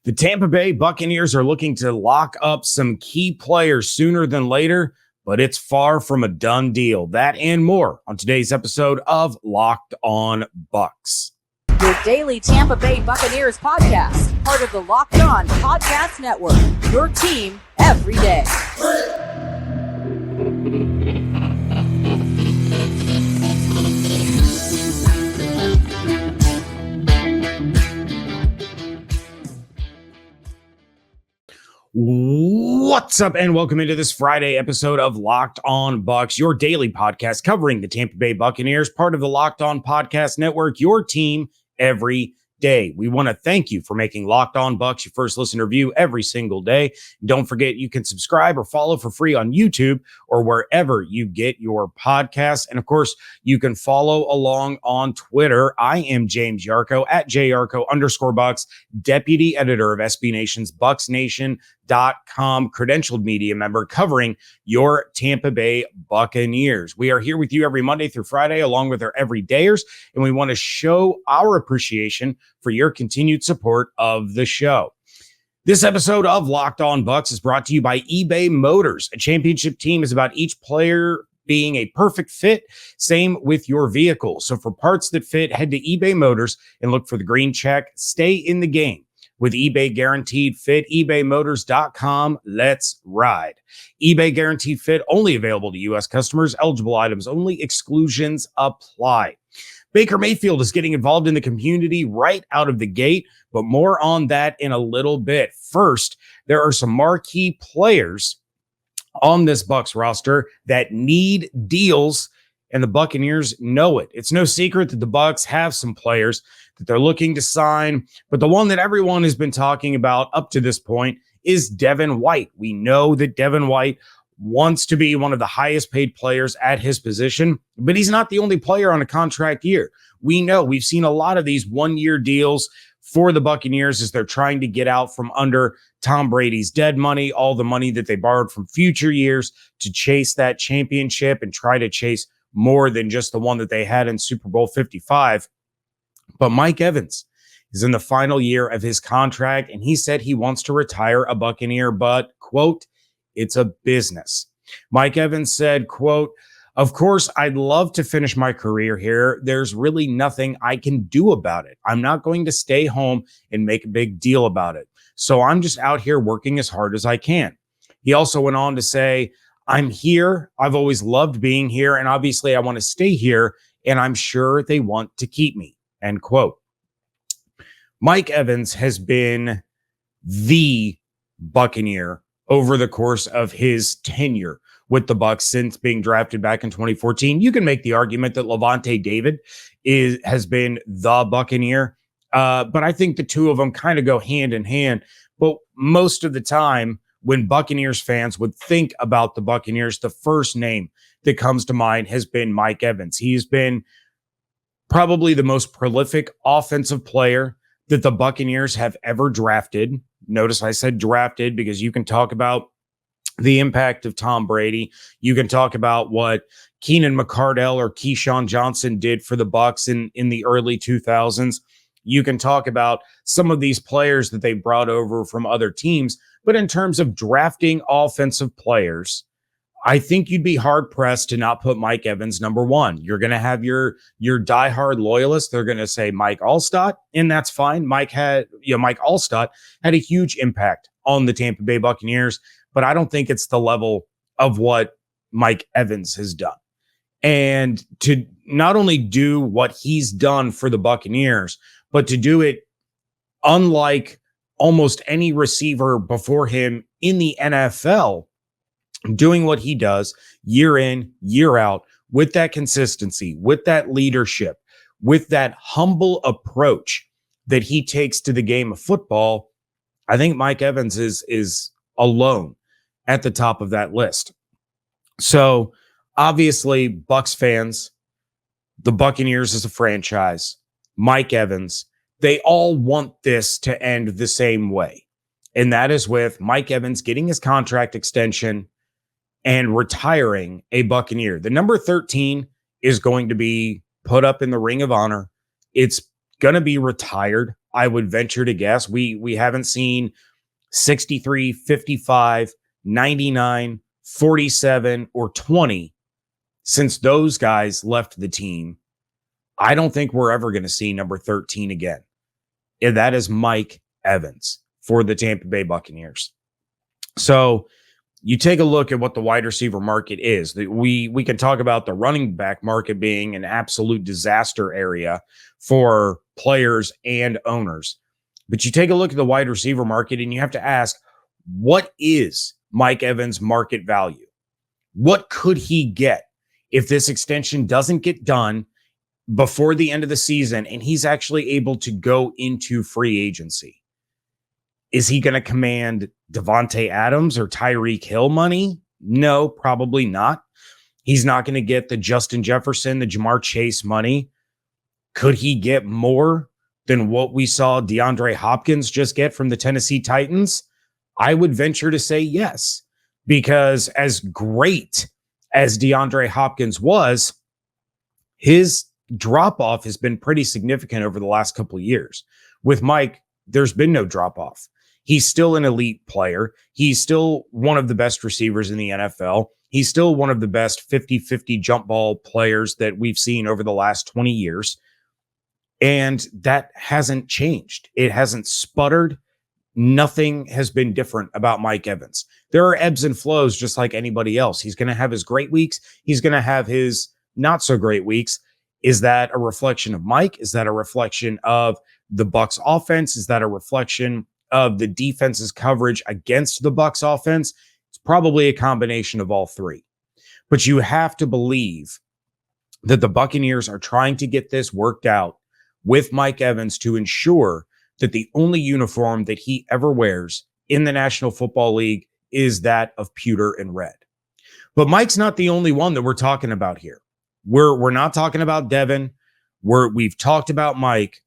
The Tampa Bay Buccaneers are looking to lock up some key players sooner than later, but it's far from a done deal. That and more on today's episode of Locked On Bucs. Your daily Tampa Bay Buccaneers podcast, part of the Locked On Podcast Network, your team every day. What's up, and welcome into this Friday episode of Locked On Bucs, your daily podcast covering the Tampa Bay Buccaneers, part of the Locked On Podcast Network, your team every day. We want to thank you for making Locked On Bucs your first listen or view every single day. Don't forget you can subscribe or follow for free on YouTube or wherever you get your podcasts. And of course, you can follow along on Twitter. I am James Yarcho at JYarcho_Bucs, deputy editor of SB Nation's BucsNation.com, credentialed media member covering your Tampa Bay Buccaneers. We are here with you every Monday through Friday, along with our everydayers, and we want to show our appreciation for your continued support of the show. This episode of Locked On Bucs is brought to you by eBay Motors. A championship team is about each player being a perfect fit. Same with your vehicle. So for parts that fit, head to eBay Motors and look for the green check. Stay in the game with eBay Guaranteed Fit. ebaymotors.com. Let's ride. eBay Guaranteed Fit only available to U.S. customers. Eligible items only. Exclusions apply. Baker Mayfield is getting involved in the community right out of the gate, but more on that in a little bit. First, there are some marquee players on this Bucs roster that need deals, and the Buccaneers know it. It's no secret that the Bucs have some players that they're looking to sign, but the one that everyone has been talking about up to this point is Devin White. We know that Devin White wants to be one of the highest paid players at his position, but he's not the only player on a contract year. We know we've seen a lot of these one-year deals for the Buccaneers as they're trying to get out from under Tom Brady's dead money, all the money that they borrowed from future years to chase that championship and try to chase more than just the one that they had in Super Bowl 55. But Mike Evans is in the final year of his contract, and he said he wants to retire a Buccaneer, but, quote, it's a business. Mike Evans said, quote, "Of course, I'd love to finish my career here. There's really nothing I can do about it. I'm not going to stay home and make a big deal about it. So I'm just out here working as hard as I can." He also went on to say, "I'm here. I've always loved being here. And obviously I want to stay here. And I'm sure they want to keep me." End quote. Mike Evans has been the Buccaneer over the course of his tenure with the Bucs since being drafted back in 2014. You can make the argument that Lavonte David has been the Buccaneer, but I think the two of them kind of go hand in hand. But most of the time, when Buccaneers fans would think about the Buccaneers, the first name that comes to mind has been Mike Evans. He's been probably the most prolific offensive player that the Buccaneers have ever drafted. Notice I said drafted because you can talk about the impact of Tom Brady. You can talk about what Keenan McCardell or Keyshawn Johnson did for the Bucs in the early 2000s. You can talk about some of these players that they brought over from other teams. But in terms of drafting offensive players, I think you'd be hard pressed to not put Mike Evans number one. You're going to have your diehard loyalists. They're going to say Mike Alstott, and that's fine. Mike Alstott had a huge impact on the Tampa Bay Buccaneers, but I don't think it's the level of what Mike Evans has done. And to not only do what he's done for the Buccaneers, but to do it unlike almost any receiver before him in the NFL, doing what he does year in, year out, with that consistency, with that leadership, with that humble approach that he takes to the game of football, I think Mike Evans is alone at the top of that list. So obviously, Bucs fans, the Buccaneers as a franchise, Mike Evans, they all want this to end the same way. And that is with Mike Evans getting his contract extension and retiring a Buccaneer. The number 13 is going to be put up in the Ring of Honor. It's going to be retired I would venture to guess. We haven't seen 63, 55, 99, 47, or 20 since those guys left the team. I don't think we're ever going to see number 13 again. And that is Mike Evans for the Tampa Bay Buccaneers. So you take a look at what the wide receiver market is. We can talk about the running back market being an absolute disaster area for players and owners. But you take a look at the wide receiver market and you have to ask, what is Mike Evans' market value? What could he get if this extension doesn't get done before the end of the season and he's actually able to go into free agency? Is he going to command Devontae Adams or Tyreek Hill money? No, probably not. He's not going to get the Justin Jefferson, the Jamar Chase money. Could he get more than what we saw DeAndre Hopkins just get from the Tennessee Titans? I would venture to say yes, because as great as DeAndre Hopkins was, his drop-off has been pretty significant over the last couple of years. With Mike, there's been no drop-off. He's still an elite player. He's still one of the best receivers in the NFL. He's still one of the best 50-50 jump ball players that we've seen over the last 20 years. And that hasn't changed. It hasn't sputtered. Nothing has been different about Mike Evans. There are ebbs and flows just like anybody else. He's going to have his great weeks. He's going to have his not so great weeks. Is that a reflection of Mike? Is that a reflection of the Bucs offense? Is that a reflection of the defense's coverage against the Bucs offense? It's probably a combination of all three. But you have to believe that the Buccaneers are trying to get this worked out with Mike Evans to ensure that the only uniform that he ever wears in the National Football League is that of pewter and red. But Mike's not the only one that we're talking about here. We're not talking about Devin. We've talked about Mike,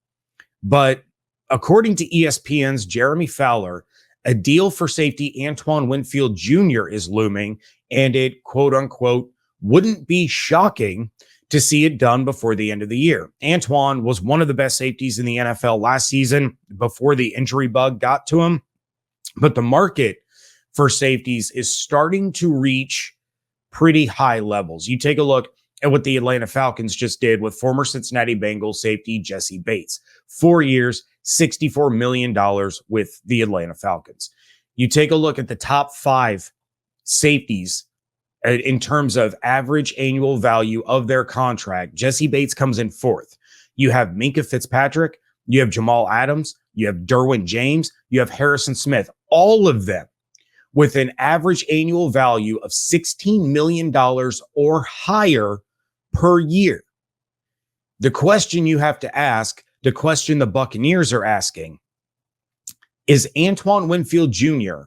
but according to ESPN's Jeremy Fowler, a deal for safety Antoine Winfield Jr. is looming, and it, quote unquote, wouldn't be shocking to see it done before the end of the year. Antoine was one of the best safeties in the NFL last season before the injury bug got to him. But the market for safeties is starting to reach pretty high levels. You take a look at what the Atlanta Falcons just did with former Cincinnati Bengals safety Jesse Bates. 4 years, $64 million with the Atlanta Falcons. You take a look at the top 5 safeties in terms of average annual value of their contract. Jesse Bates comes in 4th. You have Minkah Fitzpatrick, you have Jamal Adams, you have Derwin James, you have Harrison Smith, all of them with an average annual value of $16 million or higher per year. The question you have to ask, the question the Buccaneers are asking, is Antoine Winfield Jr.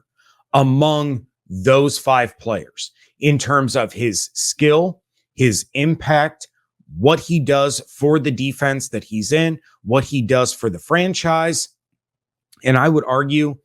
among those 5 players in terms of his skill, his impact, what he does for the defense that he's in, what he does for the franchise? And I would argue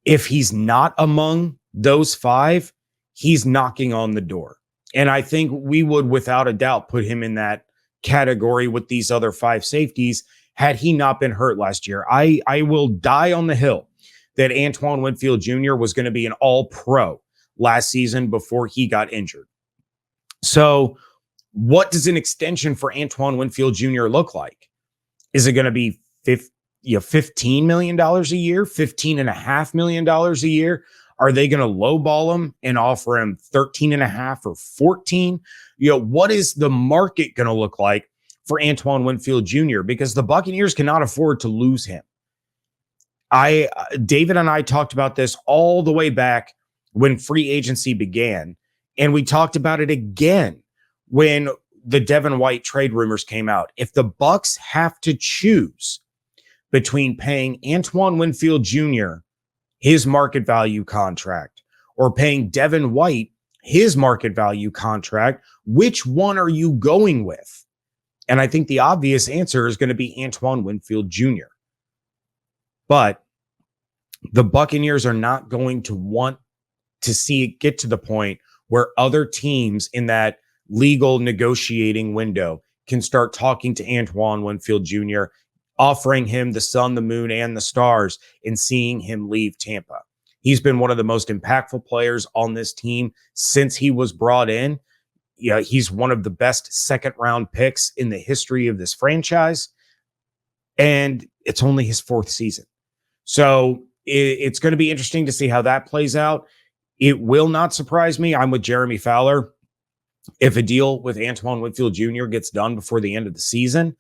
if he's not among those 5, he's knocking on the door. And I think we would, without a doubt, put him in that category with these other 5 safeties had he not been hurt last year. I will die on the hill that Antoine Winfield Jr. was going to be an all-pro last season before he got injured. So what does an extension for Antoine Winfield Jr. look like? Is it going to be $15 million a year, $15.5 million a year? Are they going to lowball him and offer him 13.5 or 14? What is the market going to look like for Antoine Winfield Jr.? Because the Buccaneers cannot afford to lose him. David and I talked about this all the way back when free agency began, and we talked about it again when the Devin White trade rumors came out. If the Bucs have to choose between paying Antoine Winfield Jr. his market value contract or paying Devin White his market value contract, which one are you going with? And I think the obvious answer is going to be Antoine Winfield Jr. But the Buccaneers are not going to want to see it get to the point where other teams in that legal negotiating window can start talking to Antoine Winfield Jr., offering him the sun, the moon, and the stars, and seeing him leave Tampa. He's been one of the most impactful players on this team since he was brought in. Yeah, he's one of the best second-round picks in the history of this franchise, and it's only his fourth season. So it's going to be interesting to see how that plays out. It will not surprise me. I'm with Jeremy Fowler. If a deal with Antoine Winfield Jr. gets done before the end of the season,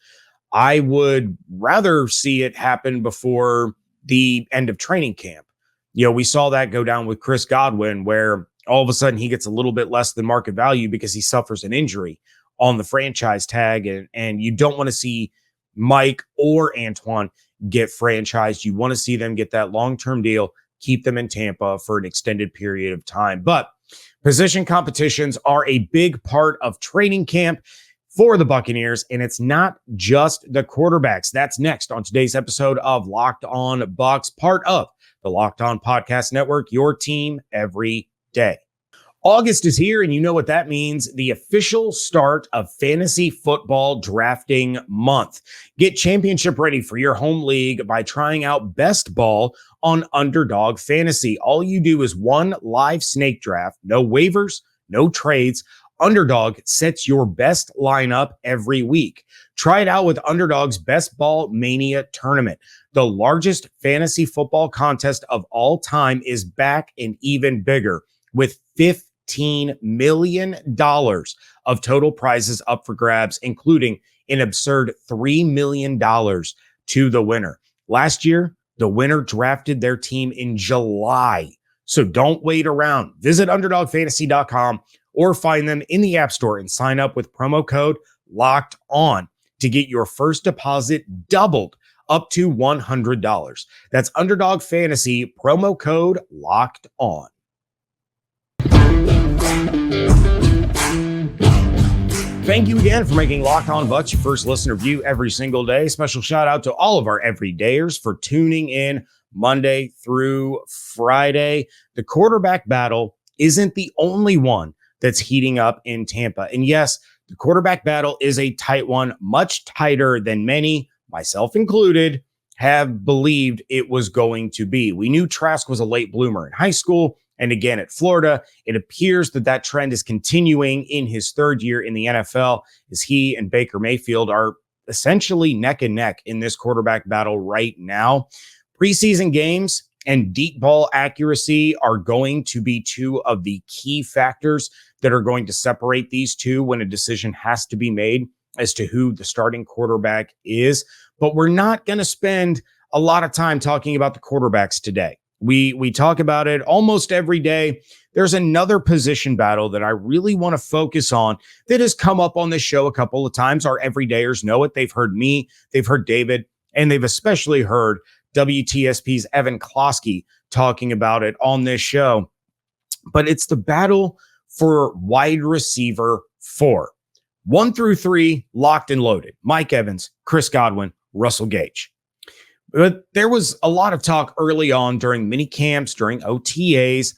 I would rather see it happen before the end of training camp. You know, we saw that go down with Chris Godwin, where all of a sudden he gets a little bit less than market value because he suffers an injury on the franchise tag. And you don't want to see Mike or Antoine get franchised. You want to see them get that long-term deal, keep them in Tampa for an extended period of time. But position competitions are a big part of training camp for the Buccaneers, and it's not just the quarterbacks. That's next on today's episode of Locked On Bucs, part of the Locked On Podcast Network, your team every day. August is here, and you know what that means. The official start of fantasy football drafting month. Get championship ready for your home league by trying out Best Ball on Underdog Fantasy. All you do is one live snake draft, no waivers, no trades. Underdog sets your best lineup every week. Try it out with Underdog's Best Ball Mania Tournament. The largest fantasy football contest of all time is back and even bigger, with $15 million of total prizes up for grabs, including an absurd $3 million to the winner. Last year, the winner drafted their team in July. So don't wait around. Visit UnderdogFantasy.com or find them in the App Store and sign up with promo code Locked On to get your first deposit doubled up to $100. That's Underdog Fantasy, promo code Locked On. Thank you again for making Locked On Bucs your first listener view every single day. Special shout out to all of our everydayers for tuning in Monday through Friday. The quarterback battle isn't the only one that's heating up in Tampa. And yes, the quarterback battle is a tight one, much tighter than many, myself included, have believed it was going to be. We knew Trask was a late bloomer in high school and again at Florida. It appears that that trend is continuing in his third year in the NFL, as he and Baker Mayfield are essentially neck and neck in this quarterback battle right now. Preseason games and deep ball accuracy are going to be two of the key factors that are going to separate these two when a decision has to be made as to who the starting quarterback is. But we're not going to spend a lot of time talking about the quarterbacks today. We talk about it almost every day. There's another position battle that I really want to focus on that has come up on this show a couple of times. Our everydayers know it. They've heard me, they've heard David, and they've especially heard WTSP's Evan Klosky talking about it on this show. But it's the battle for wide receiver 4. 1 through 3, locked and loaded. Mike Evans, Chris Godwin, Russell Gage. But there was a lot of talk early on during mini camps, during OTAs,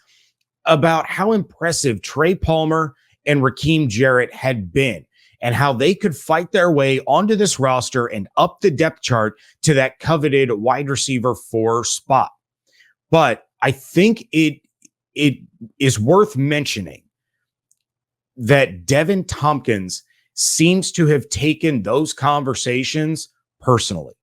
about how impressive Trey Palmer and Raheem Jarrett had been and how they could fight their way onto this roster and up the depth chart to that coveted wide receiver 4 spot. But I think it is worth mentioning that Devin Thompkins seems to have taken those conversations personally.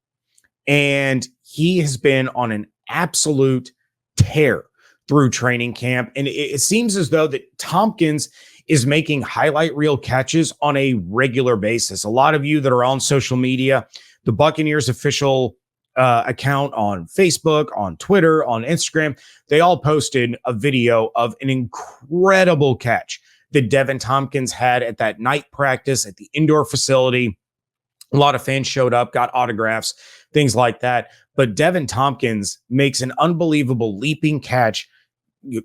And he has been on an absolute tear through training camp. And it seems as though that Thompkins is making highlight reel catches on a regular basis. A lot of you that are on social media, the Buccaneers official account on Facebook, on Twitter, on Instagram, they all posted a video of an incredible catch that Deven Thompkins had at that night practice at the indoor facility. A lot of fans showed up, got autographs, things like that. But Deven Thompkins makes an unbelievable leaping catch,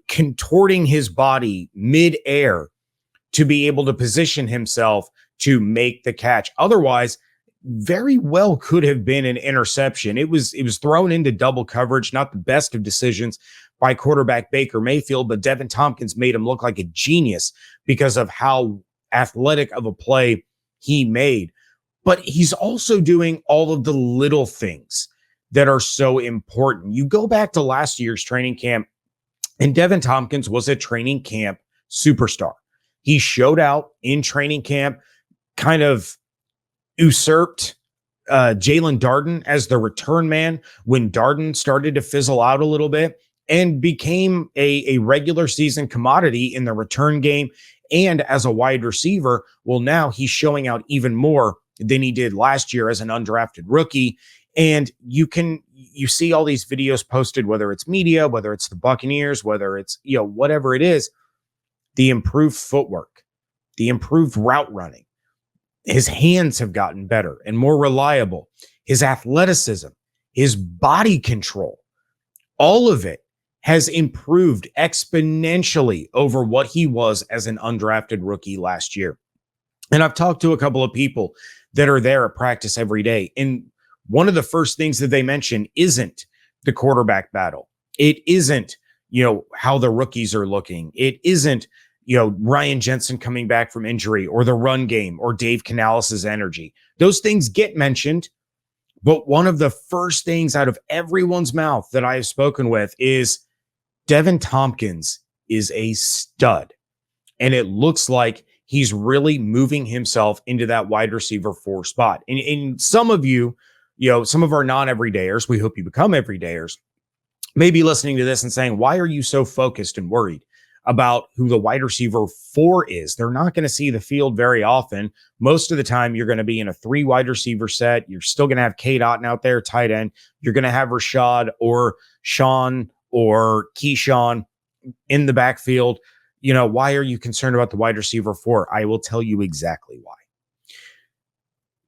contorting his body mid-air to be able to position himself to make the catch. Otherwise, very well could have been an interception. It was thrown into double coverage, not the best of decisions by quarterback Baker Mayfield, but Deven Thompkins made him look like a genius because of how athletic of a play he made. but he's also doing all of the little things that are so important. You go back to last year's training camp, and Devin Thompkins was a training camp superstar. He showed out in training camp, kind of usurped Jalen Darden as the return man when Darden started to fizzle out a little bit, and became a regular season commodity in the return game and as a wide receiver. Well, now he's showing out even more than he did last year as an undrafted rookie. And you see all these videos posted, whether it's media, whether it's the Buccaneers, whether it's, whatever it is, the improved footwork, the improved route running. His hands have gotten better and more reliable. His athleticism, his body control, all of it has improved exponentially over what he was as an undrafted rookie last year. And I've talked to a couple of people that are there at practice every day. And one of the first things that they mention isn't the quarterback battle. It isn't, how the rookies are looking. It isn't, Ryan Jensen coming back from injury, or the run game, or Dave Canales' energy. Those things get mentioned. But one of the first things out of everyone's mouth that I have spoken with is Devin Thompkins is a stud. And it looks like he's really moving himself into that wide receiver 4 spot. And some of you, some of our non-everydayers, we hope you become everydayers, may be listening to this and saying, why are you so focused and worried about who the wide receiver 4 is? They're not going to see the field very often. Most of the time, you're going to be in a 3 wide receiver set. You're still going to have K. Dotton out there, tight end. You're going to have Rashad or Sean or Keyshawn in the backfield. Why are you concerned about the wide receiver 4? I will tell you exactly why.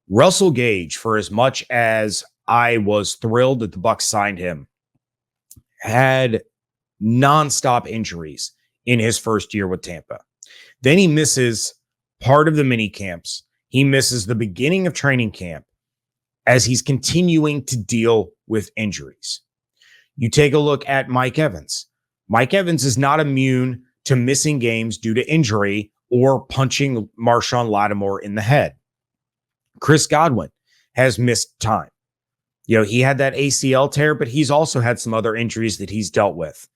Russell Gage, for as much as I was thrilled that the Bucs signed him, had nonstop injuries in his first year with Tampa. Then he misses part of the mini camps. He misses the beginning of training camp as he's continuing to deal with injuries. You take a look at Mike Evans. Mike Evans is not immune to missing games due to injury or punching Marshawn Lattimore in the head. Chris Godwin has missed time. He had that ACL tear, but he's also had some other injuries that he's dealt with.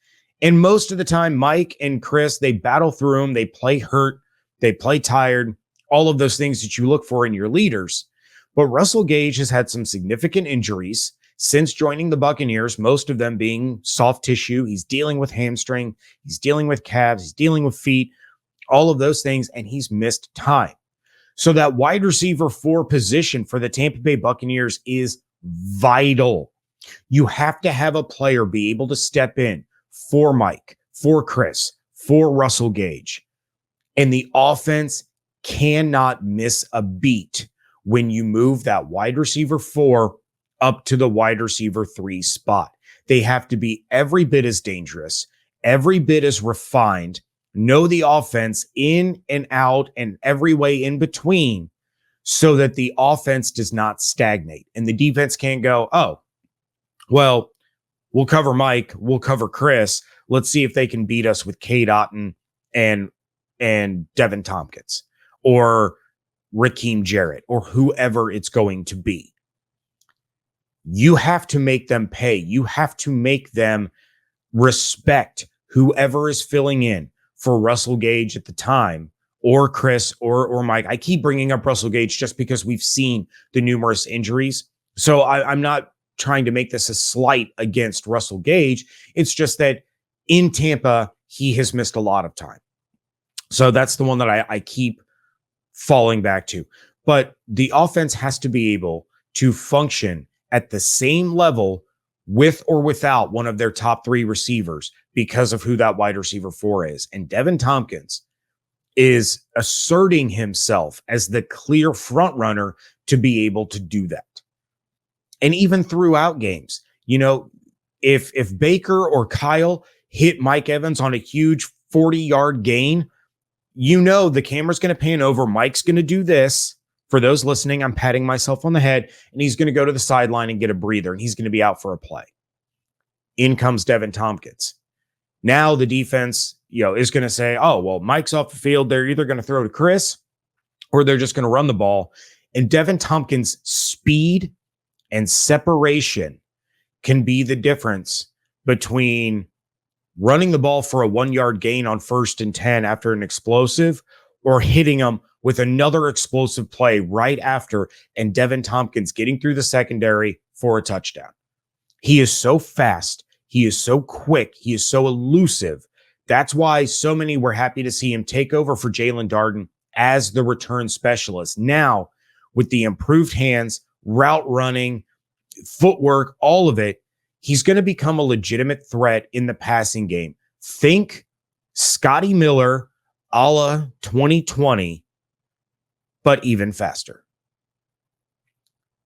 And most of the time, Mike and Chris, they battle through them. They play hurt. They play tired. All of those things that you look for in your leaders. But Russell Gage has had some significant injuries since joining the Buccaneers, most of them being soft tissue. He's dealing with hamstring. He's dealing with calves. He's dealing with feet, all of those things, and he's missed time. So that wide receiver 4 position for the Tampa Bay Buccaneers is vital. You have to have a player be able to step in for Mike, for Chris, for Russell Gage. And the offense cannot miss a beat when you move that wide receiver 4 up to the wide receiver 3 spot. They have to be every bit as dangerous, every bit as refined, know the offense in and out and every way in between, so that the offense does not stagnate. And the defense can't go, oh, well, we'll cover Mike, we'll cover Chris. Let's see if they can beat us with K. Dotton and Deven Thompkins or Raheem Jarrett or whoever it's going to be. You have to make them pay. You have to make them respect whoever is filling in for Russell Gage at the time, or Chris or Mike. I keep bringing up Russell Gage just because we've seen the numerous injuries. So I'm not trying to make this a slight against Russell Gage. It's just that in Tampa, he has missed a lot of time. So that's the one that I keep falling back to. But the offense has to be able to function at the same level with or without one of their top 3 receivers because of who that wide receiver 4 is. And Devin Thompkins is asserting himself as the clear front runner to be able to do that. And even throughout games, if Baker or Kyle hit Mike Evans on a huge 40-yard gain, the camera's going to pan over. Mike's going to do this. For those listening, I'm patting myself on the head, and he's going to go to the sideline and get a breather, and he's going to be out for a play. In comes Devin Thompkins. Now the defense, is going to say, oh, well, Mike's off the field. They're either going to throw to Chris or they're just going to run the ball. And Devin Thompkins' speed and separation can be the difference between running the ball for a 1-yard gain on 1st and 10 after an explosive, or hitting them with another explosive play right after, and Devin Thompkins getting through the secondary for a touchdown. He is so fast. He is so quick. He is so elusive. That's why so many were happy to see him take over for Jalen Darden as the return specialist. Now, with the improved hands, route running, footwork, all of it, he's going to become a legitimate threat in the passing game. Think Scotty Miller a la 2020, but even faster.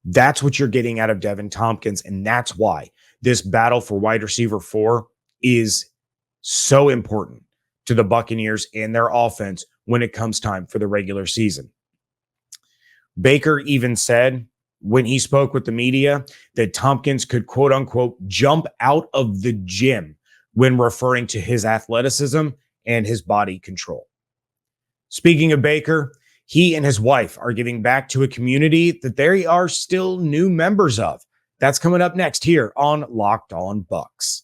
That's what you're getting out of Devin Thompkins, and that's why this battle for wide receiver 4 is so important to the Buccaneers and their offense when it comes time for the regular season. Baker even said when he spoke with the media that Thompkins could, quote unquote, jump out of the gym when referring to his athleticism and his body control. Speaking of Baker, he and his wife are giving back to a community that they are still new members of. That's coming up next here on Locked On Bucs.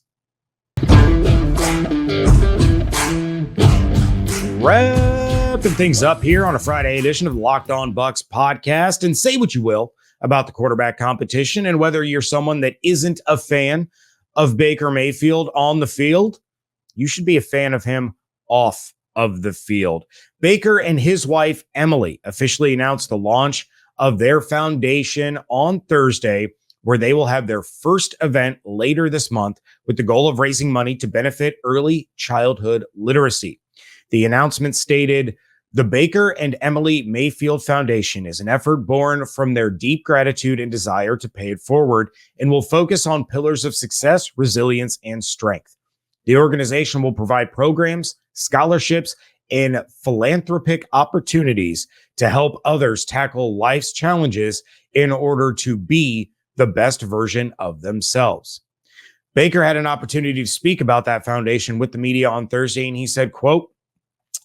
Wrapping things up here on a Friday edition of the Locked On Bucs podcast. And say what you will about the quarterback competition, and whether you're someone that isn't a fan of Baker Mayfield on the field, you should be a fan of him off of the field. Baker and his wife, Emily, officially announced the launch of their foundation on Thursday, where they will have their first event later this month with the goal of raising money to benefit early childhood literacy. The announcement stated, "The Baker and Emily Mayfield Foundation is an effort born from their deep gratitude and desire to pay it forward, and will focus on pillars of success, resilience, and strength. The organization will provide programs, scholarships, and philanthropic opportunities to help others tackle life's challenges in order to be the best version of themselves." Baker had an opportunity to speak about that foundation with the media on Thursday, and he said, quote,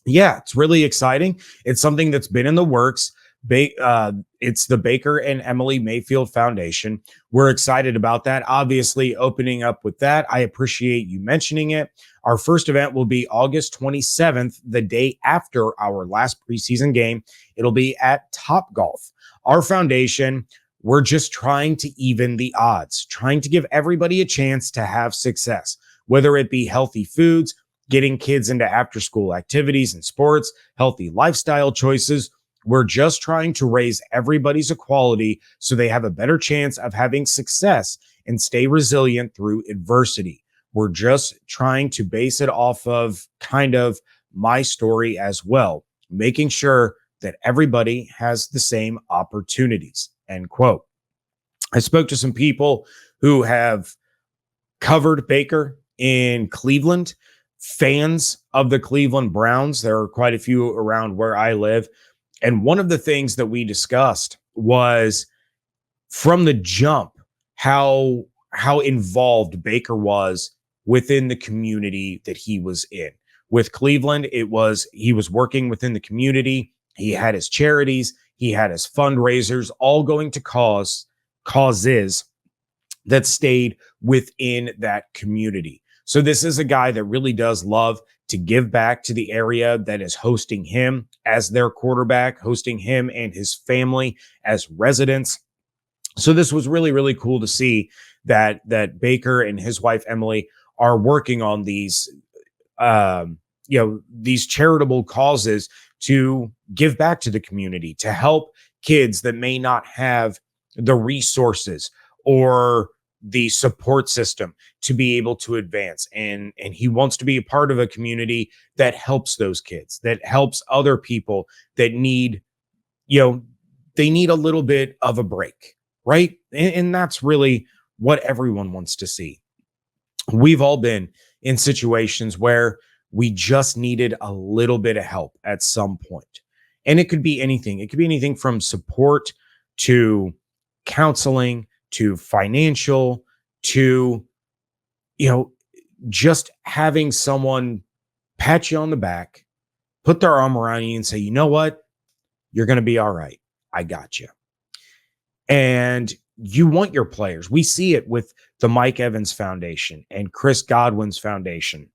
"Yeah, it's really exciting. It's something that's been in the works. It's the Baker and Emily Mayfield Foundation. We're excited about that. Obviously, opening up with that, I appreciate you mentioning it. Our first event will be August 27th, the day after our last preseason game. It'll be at Topgolf. Our foundation, we're just trying to even the odds, trying to give everybody a chance to have success, whether it be healthy foods, getting kids into after-school activities and sports, healthy lifestyle choices. We're just trying to raise everybody's equality so they have a better chance of having success and stay resilient through adversity. We're just trying to base it off of kind of my story as well, making sure that everybody has the same opportunities," end quote. I spoke to some people who have covered Baker in Cleveland, fans of the Cleveland Browns. There are quite a few around where I live. And one of the things that we discussed was from the jump, how involved Baker was within the community that he was in. With Cleveland, he was working within the community. He had his charities, he had his fundraisers, all going to causes that stayed within that community. So this is a guy that really does love to give back to the area that is hosting him as their quarterback, hosting him and his family as residents. So this was really, really cool to see that Baker and his wife, Emily, are working on these, these charitable causes to give back to the community, to help kids that may not have the resources or the support system to be able to advance. And he wants to be a part of a community that helps those kids, that helps other people that need, they need a little bit of a break, right? And that's really what everyone wants to see. We've all been in situations where we just needed a little bit of help at some point. And it could be anything. It could be anything from support to counseling to financial to, just having someone pat you on the back, put their arm around you and say, you know what? You're going to be all right. I got you. And you want your players. We see it with the Mike Evans Foundation and Chris Godwin's foundation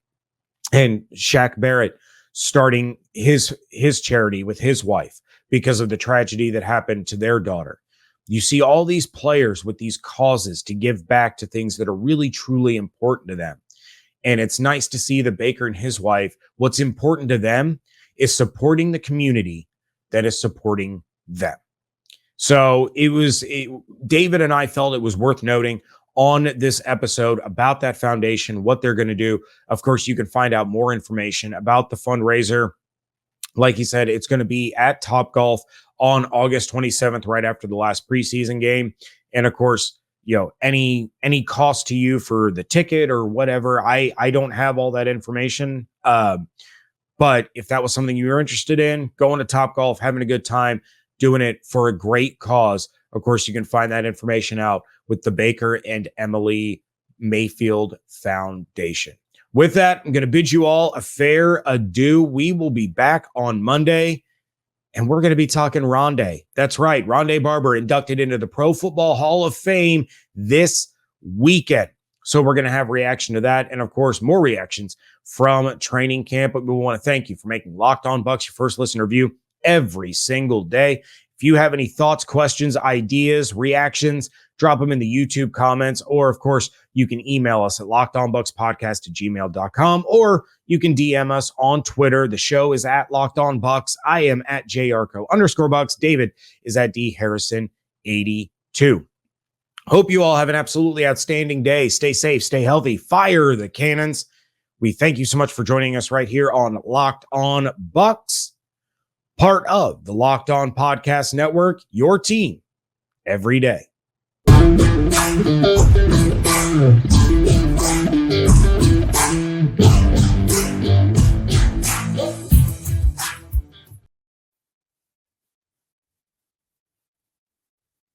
and Shaq Barrett starting his charity with his wife because of the tragedy that happened to their daughter. You see all these players with these causes to give back to things that are really, truly important to them. And it's nice to see that Baker and his wife, what's important to them is supporting the community that is supporting them. So David and I felt it was worth noting on this episode about that foundation, what they're going to do. Of course, you can find out more information about the fundraiser. Like he said, it's going to be at Topgolf on August 27th, right after the last preseason game. And of course, any cost to you for the ticket or whatever, I don't have all that information. But if that was something you were interested in, going to Topgolf, having a good time, doing it for a great cause. Of course, you can find that information out with the Baker and Emily Mayfield Foundation. With that, I'm going to bid you all a fair adieu. We will be back on Monday, and we're going to be talking Rondé. That's right. Rondé Barber inducted into the Pro Football Hall of Fame this weekend. So we're going to have reaction to that. And of course, more reactions from training camp. But we want to thank you for making Locked On Bucs your first listen review every single day. If you have any thoughts, questions, ideas, reactions, drop them in the YouTube comments. Or of course, you can email us at lockedonbuckspodcast@gmail.com, or you can DM us on Twitter. The show is at Locked On Bucs. I am at Yarcho_Bucs. David is at DHarrison82. Hope you all have an absolutely outstanding day. Stay safe, stay healthy, fire the cannons. We thank you so much for joining us right here on Locked On Bucs, part of the Locked On Podcast Network, your team every day.